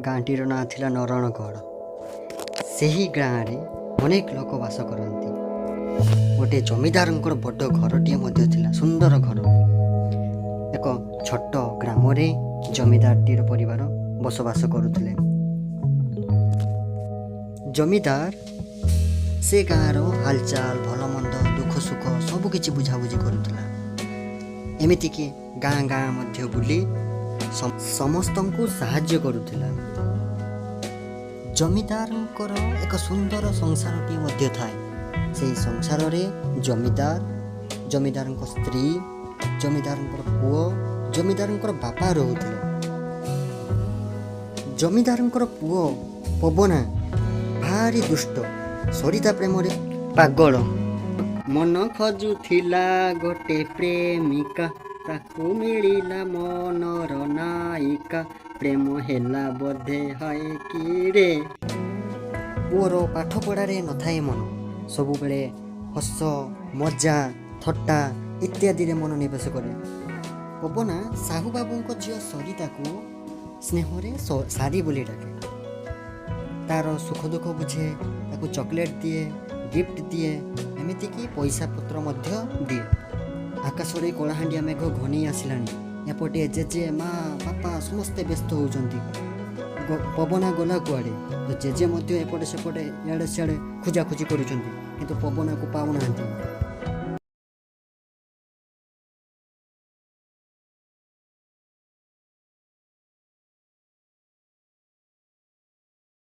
ଗାଁଟିର ନାଁ ଥିଲା ନରଣଗଡ଼। ସେହି ଗାଁରେ ଅନେକ ଲୋକ ବାସ କରନ୍ତି। ଗୋଟିଏ ଜମିଦାରଙ୍କର ବଡ଼ ଘରଟିଏ ମଧ୍ୟ ଥିଲା, ସୁନ୍ଦର ଘର। ଏକ ଛୋଟ ଗ୍ରାମରେ ଜମିଦାରଟିର ପରିବାର ବସବାସ କରୁଥିଲେ। ଜମିଦାର ସେ ଗାଁର ହାଲଚାଲ, ଭଲମନ୍ଦ, ଦୁଃଖ ସୁଖ ସବୁକିଛି ବୁଝାବୁଝି କରୁଥିଲା। ଏମିତିକି ଗାଁ ଗାଁ ମଧ୍ୟ ବୁଲି ସମସ୍ତଙ୍କୁ ସାହାଯ୍ୟ କରୁଥିଲା। ଜମିଦାରଙ୍କର ଏକ ସୁନ୍ଦର ସଂସାରଟିଏ ମଧ୍ୟ ଥାଏ। ସେହି ସଂସାରରେ ଜମିଦାରଙ୍କ ସ୍ତ୍ରୀ, ଜମିଦାରଙ୍କର ପୁଅ, ଜମିଦାରଙ୍କର ବାପା ରହୁଥିଲେ। ଜମିଦାରଙ୍କର ପୁଅ ପବନା ଭାରି ଦୁଷ୍ଟ, ସରିତା ପ୍ରେମରେ ପାଗଳ। ମନ ଖୋଜୁଥିଲା ଗୋଟେ ପ୍ରେମିକା, ତାକୁ ମିଳିଲା ମନର ନାୟିକା। ପ୍ରେମ ହେଲା ବୋଧେ ହାଏ କିରେ। ପୁଅର ପାଠ ପଢ଼ାରେ ନଥାଏ ମନ, ସବୁବେଳେ ହସ, ମଜା, ଥଟ୍ଟା ଇତ୍ୟାଦିରେ ମନୋନିବେଶ କରେ। ପବନା ସାହୁବାବୁଙ୍କ ଝିଅ ସରିତାକୁ ସ୍ନେହରେ ସାରି ବୋଲି ଡାକେ। ତାର ସୁଖ ଦୁଃଖ ବୁଝେ, ତାକୁ ଚକୋଲେଟ୍ ଦିଏ, ଗିଫ୍ଟ ଦିଏ, ଏମିତିକି ପଇସା ପତ୍ର ମଧ୍ୟ ଦିଏ। ଆକାଶରେ କଳାହାଣ୍ଡିଆ ମେଘ ଘନେଇ ଆସିଲାଣି। ଏପଟେ ଜେଜେ, ମା, ବାପା ସମସ୍ତେ ବ୍ୟସ୍ତ ହେଉଛନ୍ତି। ପବନା ଗଲା କୁଆଡ଼େ, ତ ଜେଜେ ମଧ୍ୟ ଏପଟେ ସେପଟେ ଇଆଡ଼େ ସିଆଡ଼େ ଖୋଜାଖୋଜି କରୁଛନ୍ତି, କିନ୍ତୁ ପବନାକୁ ପାଉନାହାନ୍ତି।